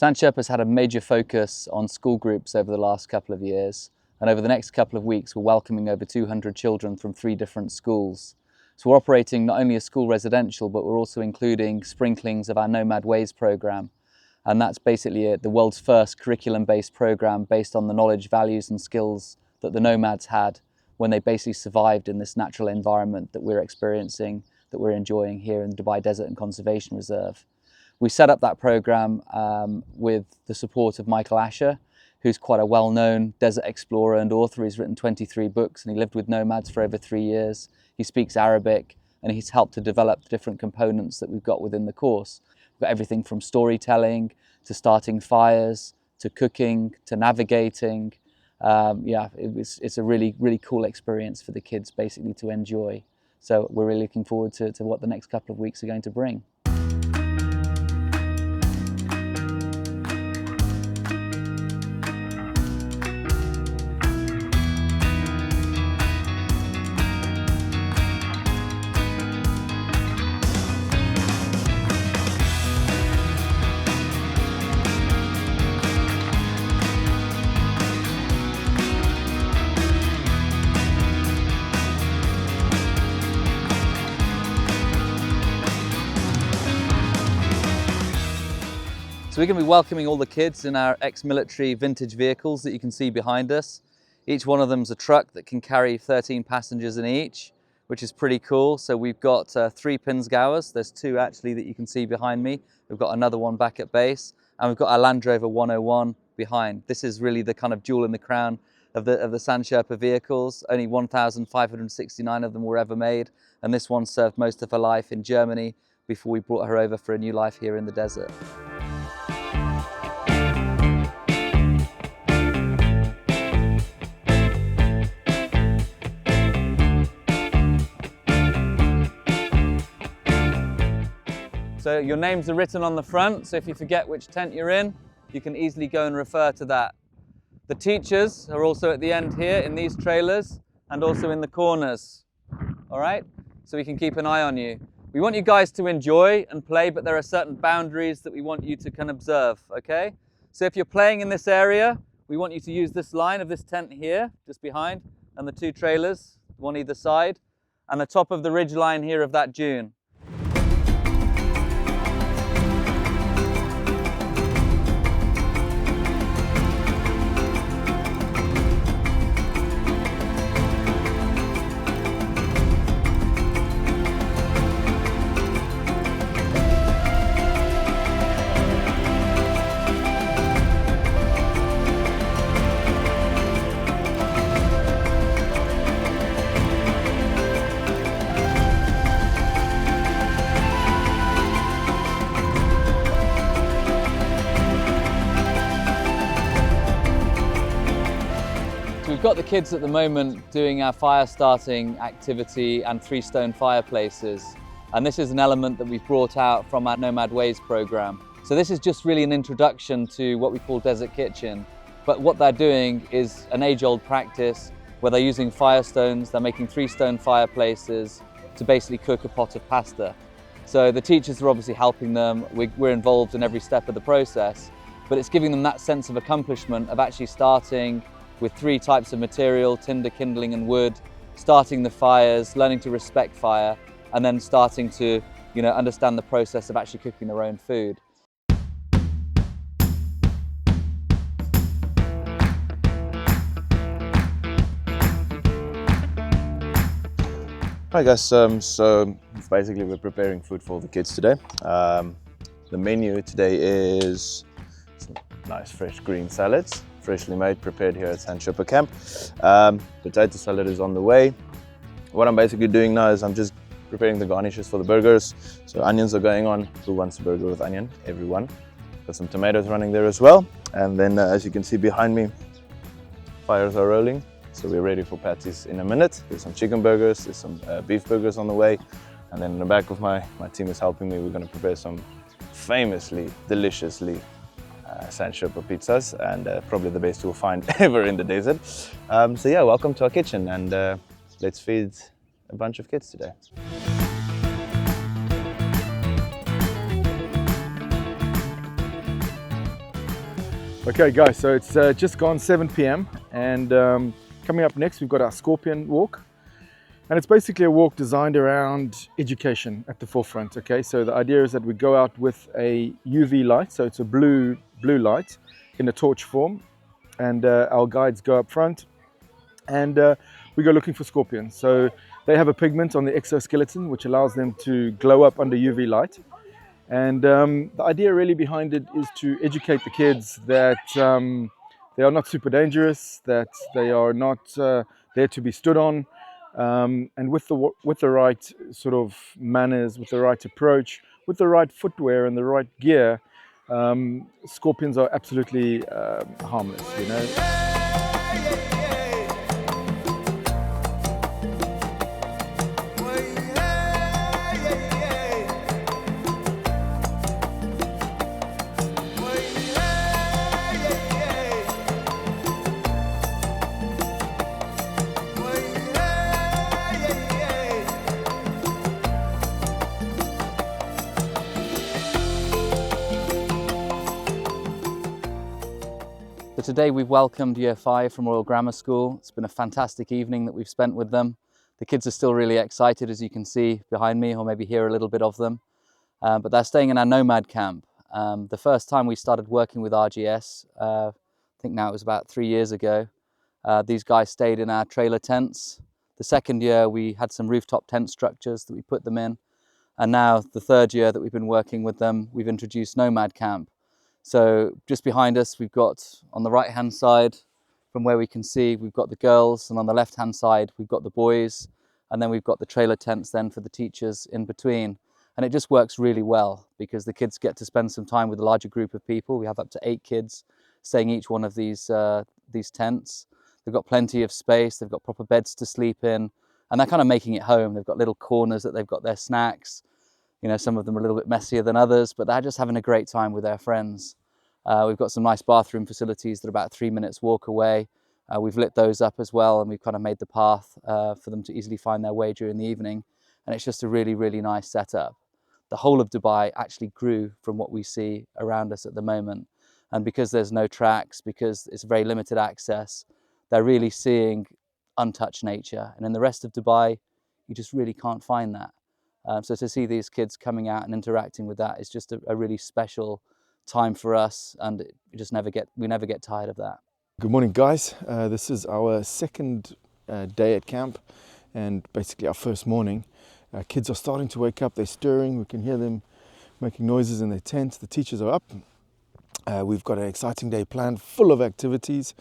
Sherpa's had a major focus on school groups over the last couple of years, and over the next couple of weeks we're welcoming over 200 children from 3 different schools. So we're operating not only a school residential, but we're also including sprinklings of our Nomad Ways programme, and that's basically the world's first curriculum-based programme based on the knowledge, values and skills that the nomads had when they basically survived in this natural environment that we're experiencing, that we're enjoying here in the Dubai Desert and Conservation Reserve. We set up that programme with the support of Michael Asher, who's quite a well-known desert explorer and author. He's written 23 books and he lived with nomads for over 3 years. He speaks Arabic and he's helped to develop the different components that we've got within the course. We've got everything from storytelling to starting fires, to cooking, to navigating. It's a really, really cool experience for the kids basically to enjoy. So we're really looking forward to what the next couple of weeks are going to bring. So we're going to be welcoming all the kids in our ex-military vintage vehicles that you can see behind us. Each one of them is a truck that can carry 13 passengers in each, which is pretty cool. So we've got 3 Pinzgauers. There's 2 actually that you can see behind me. We've got another one back at base, and we've got our Land Rover 101 behind. This is really the kind of jewel in the crown of the Sherpa vehicles. Only 1,569 of them were ever made, and this one served most of her life in Germany before we brought her over for a new life here in the desert. So your names are written on the front, so if you forget which tent you're in, you can easily go and refer to that. The teachers are also at the end here in these trailers and also in the corners, all right? So we can keep an eye on you. We want you guys to enjoy and play, but there are certain boundaries that we want you to kind of observe, okay? So if you're playing in this area, we want you to use this line of this tent here, just behind, and the 2 trailers, one either side, and the top of the ridge line here of that dune. We've got the kids at the moment doing our fire starting activity and 3 stone fireplaces. And this is an element that we've brought out from our Nomad Ways programme. So this is just really an introduction to what we call Desert Kitchen. But what they're doing is an age-old practice where they're using firestones, they're making 3 stone fireplaces to basically cook a pot of pasta. So the teachers are obviously helping them, we're involved in every step of the process, but it's giving them that sense of accomplishment of actually starting with 3 types of material, tinder, kindling and wood, starting the fires, learning to respect fire, and then starting to, understand the process of actually cooking their own food. Hi guys, so basically we're preparing food for the kids today. The menu today is some nice fresh green salads, freshly made, prepared here at Sherpa camp. Potato salad is on the way. What I'm basically doing now is I'm just preparing the garnishes for the burgers. So onions are going on. Who wants a burger with onion? Everyone. Got some tomatoes running there as well. And then as you can see behind me, fires are rolling. So we're ready for patties in a minute. There's some chicken burgers, there's some beef burgers on the way. And then in the back of my team is helping me. We're going to prepare some famously, deliciously Sherpa pizzas, and probably the best you'll find ever in the desert. So yeah, welcome to our kitchen, and let's feed a bunch of kids today. Okay guys, so it's just gone 7 p.m. and coming up next we've got our scorpion walk, and it's basically a walk designed around education at the forefront. Okay, so the idea is that we go out with a UV light, so it's a blue light in a torch form, and our guides go up front and we go looking for scorpions. So they have a pigment on the exoskeleton which allows them to glow up under UV light. And the idea really behind it is to educate the kids that they are not super dangerous, that they are not there to be stood on, and with the right sort of manners, with the right approach, with the right footwear and the right gear, scorpions are absolutely harmless, you know. So today we've welcomed Year 5 from Royal Grammar School. It's been a fantastic evening that we've spent with them. The kids are still really excited, as you can see behind me, or maybe hear a little bit of them. But they're staying in our nomad camp. The first time we started working with RGS, I think now it was about 3 years ago, these guys stayed in our trailer tents. The second year we had some rooftop tent structures that we put them in. And now the third year that we've been working with them, we've introduced nomad camp. So just behind us, we've got on the right-hand side, from where we can see, we've got the girls, and on the left-hand side, we've got the boys, and then we've got the trailer tents then for the teachers in between. And it just works really well because the kids get to spend some time with a larger group of people. We have up to 8 kids staying each one of these tents. They've got plenty of space, they've got proper beds to sleep in, and they're kind of making it home. They've got little corners that they've got their snacks. You know, some of them are a little bit messier than others, but they're just having a great time with their friends. We've got some nice bathroom facilities that are about 3 minutes walk away. We've lit those up as well, and we've kind of made the path for them to easily find their way during the evening. And it's just a really, really nice setup. The whole of Dubai actually grew from what we see around us at the moment. And because there's no tracks, because it's very limited access, they're really seeing untouched nature. And in the rest of Dubai, you just really can't find that. So to see these kids coming out and interacting with that is just a really special time for us, and we never get tired of that. Good morning guys, this is our second day at camp and basically our first morning. Kids are starting to wake up, they're stirring, we can hear them making noises in their tents. The teachers are up. We've got an exciting day planned, full of activities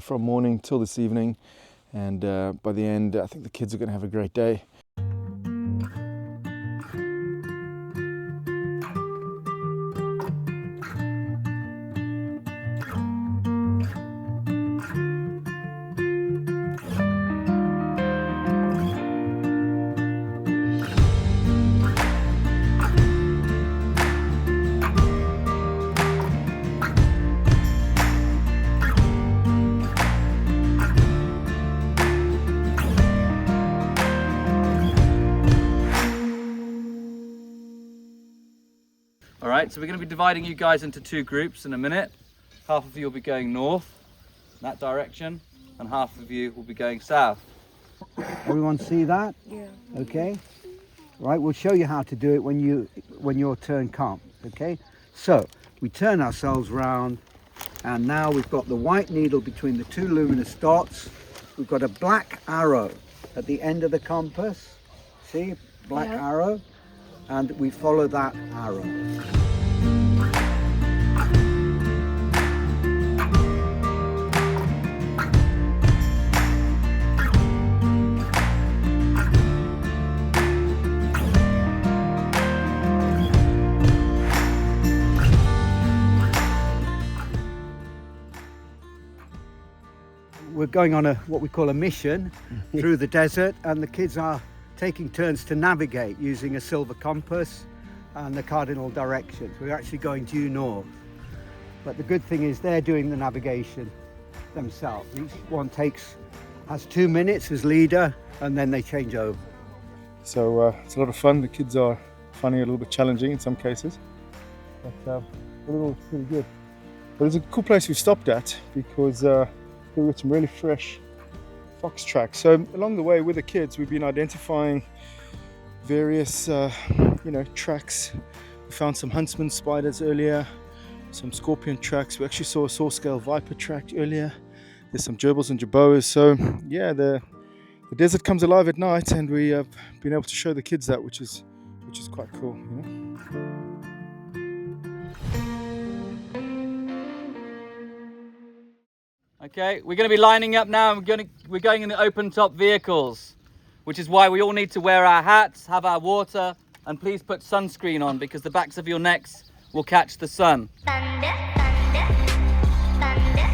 from morning till this evening, and by the end I think the kids are going to have a great day. All right, so we're going to be dividing you guys into 2 groups in a minute. Half of you will be going north, that direction, and half of you will be going south. Everyone see that? Yeah. Okay. Right, we'll show you how to do it when your turn comes. Okay. So we turn ourselves round, and now we've got the white needle between the 2 luminous dots. We've got a black arrow at the end of the compass. See, black arrow, and we follow that arrow. We're going on what we call a mission through the desert, and the kids are taking turns to navigate using a silver compass and the cardinal directions. We're actually going due north. But the good thing is they're doing the navigation themselves. Each one has 2 minutes as leader, and then they change over. So it's a lot of fun. The kids are finding it a little bit challenging in some cases, but overall it's pretty good. But it's a cool place we stopped at because we got some really fresh fox tracks. So along the way with the kids, we've been identifying various tracks. We found some huntsman spiders earlier, some scorpion tracks. We actually saw a saw-scale viper track earlier. There's some gerbils and jerboas. So yeah, the desert comes alive at night, and we have been able to show the kids that, which is quite cool, you know? Okay, we're going to be lining up now, and we're going in the open top vehicles, which is why we all need to wear our hats, have our water, and please put sunscreen on because the backs of your necks will catch the sun. Thunder, thunder, thunder,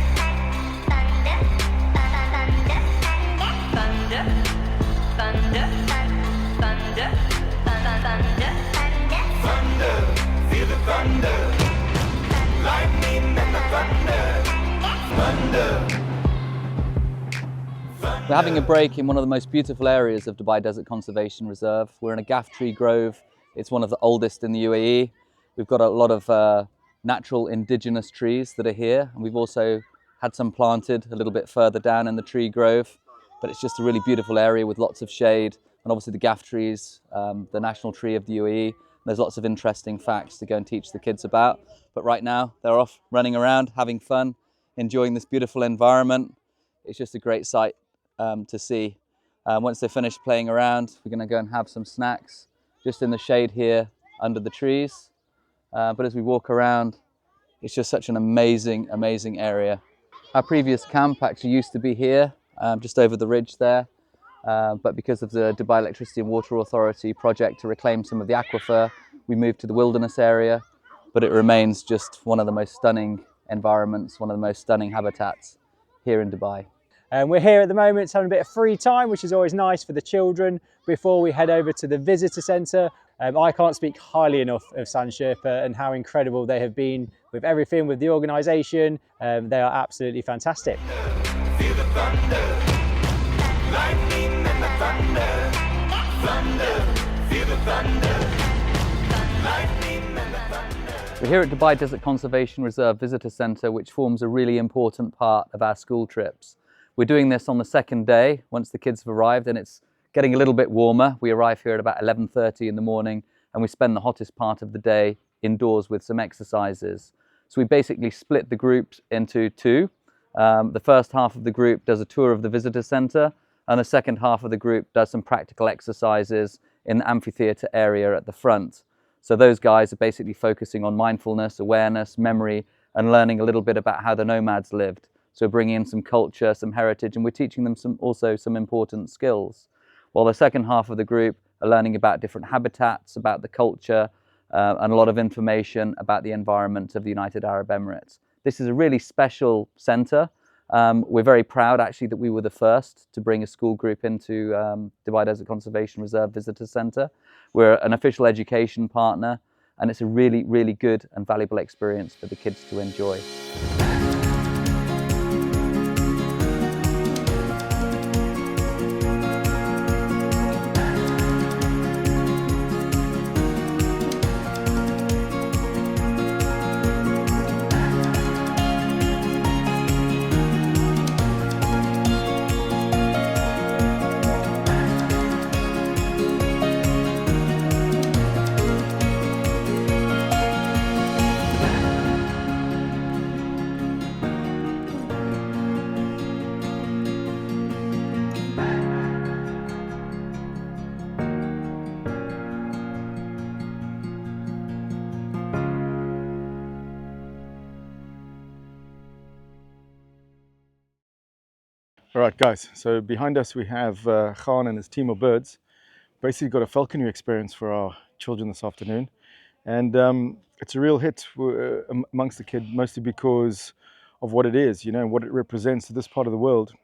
thunder, thunder, thunder, thunder, thunder, thunder, feel the thunder, lightning and the thunder, thunder. We're having a break in one of the most beautiful areas of Dubai Desert Conservation Reserve. We're in a Gaff tree grove. It's one of the oldest in the UAE. We've got a lot of natural indigenous trees that are here, and we've also had some planted a little bit further down in the tree grove. But it's just a really beautiful area with lots of shade, and obviously the Gaff trees, the national tree of the UAE. There's lots of interesting facts to go and teach the kids about. But right now they're off running around, having fun, enjoying this beautiful environment. It's just a great sight to see. Once they're finished playing around, we're going to go and have some snacks just in the shade here under the trees. But as we walk around, it's just such an amazing, amazing area. Our previous camp actually used to be here, just over the ridge there. But because of the Dubai Electricity and Water Authority project to reclaim some of the aquifer, we moved to the wilderness area. But it remains just one of the most stunning environments, one of the most stunning habitats here in Dubai. We're here at the moment having a bit of free time, which is always nice for the children before we head over to the visitor centre. I can't speak highly enough of Sherpa and how incredible they have been with everything, with the organisation. They are absolutely fantastic. Feel the thunder, lightning and the thunder, thunder, feel the thunder, lightning and the thunder. We're here at Dubai Desert Conservation Reserve Visitor Centre, which forms a really important part of our school trips. We're doing this on the second day, once the kids have arrived, and it's getting a little bit warmer. We arrive here at about 11:30 in the morning, and we spend the hottest part of the day indoors with some exercises. So we basically split the groups into two. The first half of the group does a tour of the visitor centre, and the second half of the group does some practical exercises in the amphitheatre area at the front. So those guys are basically focusing on mindfulness, awareness, memory, and learning a little bit about how the nomads lived. So bringing in some culture, some heritage, and we're teaching them also some important skills. While the second half of the group are learning about different habitats, about the culture, and a lot of information about the environment of the United Arab Emirates. This is a really special centre. We're very proud actually that we were the first to bring a school group into Dubai Desert Conservation Reserve Visitor Centre. We're an official education partner, and it's a really, really good and valuable experience for the kids to enjoy. All right, guys, so behind us we have Khan and his team of birds. Basically got a falconry experience for our children this afternoon. And it's a real hit amongst the kids, mostly because of what it is, you know, and what it represents to this part of the world.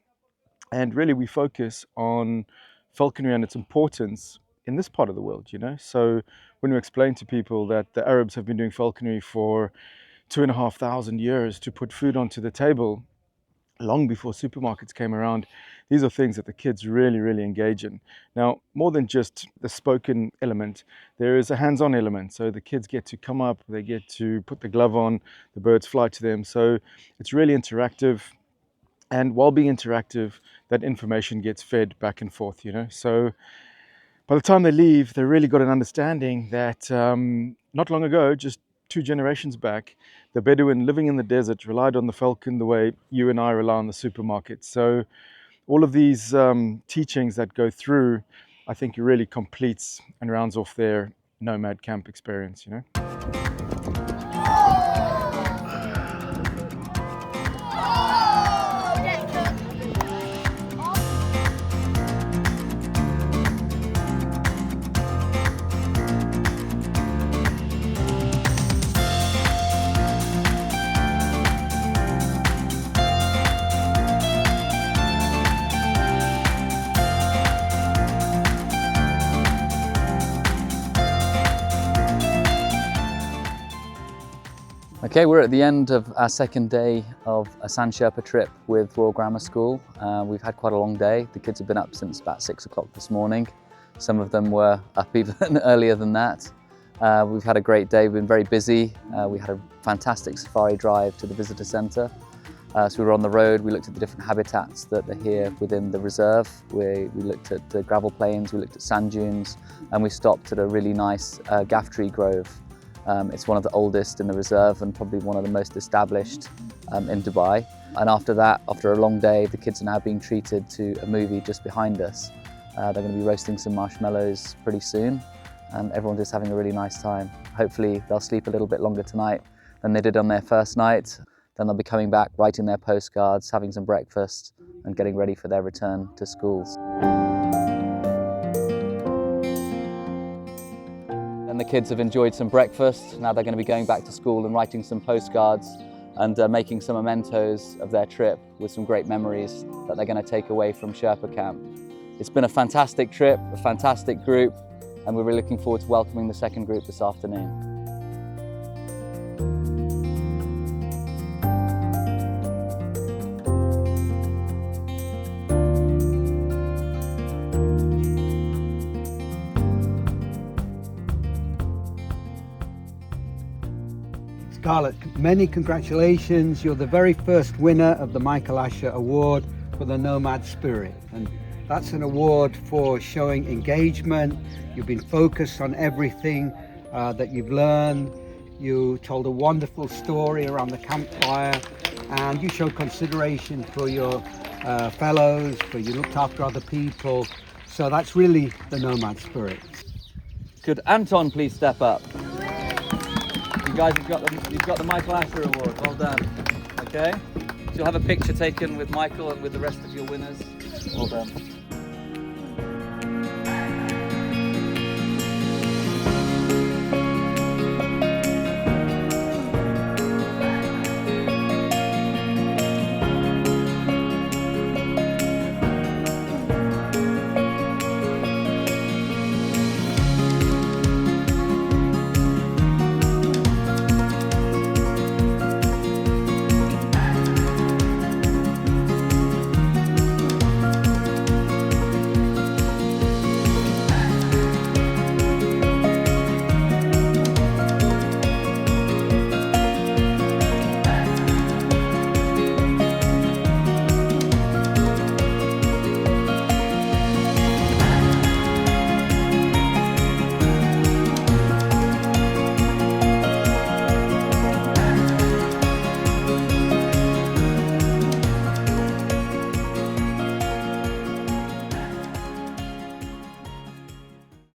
And really we focus on falconry and its importance in this part of the world, you know. So when we explain to people that the Arabs have been doing falconry for 2,500 years to put food onto the table, long before supermarkets came around, these are things that the kids really, really engage in. Now, more than just the spoken element, there is a hands-on element. So the kids get to come up, they get to put the glove on, the birds fly to them. So it's really interactive. And while being interactive, that information gets fed back and forth, you know. So by the time they leave, they really got an understanding that not long ago, just 2 generations back, the Bedouin living in the desert relied on the falcon the way you and I rely on the supermarket. So all of these teachings that go through, I think it really completes and rounds off their nomad camp experience, you know. Okay, we're at the end of our second day of a Sand Sherpa trip with Royal Grammar School. We've had quite a long day. The kids have been up since about 6 o'clock this morning. Some of them were up even earlier than that. We've had a great day, we've been very busy. We had a fantastic safari drive to the visitor centre. So we were on the road, we looked at the different habitats that are here within the reserve. We looked at the gravel plains, we looked at sand dunes, and we stopped at a really nice Gaff tree grove. It's one of the oldest in the reserve and probably one of the most established in Dubai. And after that, after a long day, the kids are now being treated to a movie just behind us. They're going to be roasting some marshmallows pretty soon, and everyone's just having a really nice time. Hopefully they'll sleep a little bit longer tonight than they did on their first night. Then they'll be coming back, writing their postcards, having some breakfast and getting ready for their return to schools. And the kids have enjoyed some breakfast. Now they're going to be going back to school and writing some postcards and making some mementos of their trip with some great memories that they're going to take away from Sherpa camp. It's been a fantastic trip, a fantastic group, and we're really looking forward to welcoming the second group this afternoon. Scarlett, many congratulations. You're the very first winner of the Michael Asher Award for the Nomad Spirit. And that's an award for showing engagement. You've been focused on everything that you've learned. You told a wonderful story around the campfire, and you showed consideration for your fellows, for you looked after other people. So that's really the Nomad Spirit. Could Anton please step up? You guys you've got the Michael Asher Award, well done. Okay, so you'll have a picture taken with Michael and with the rest of your winners. Well done.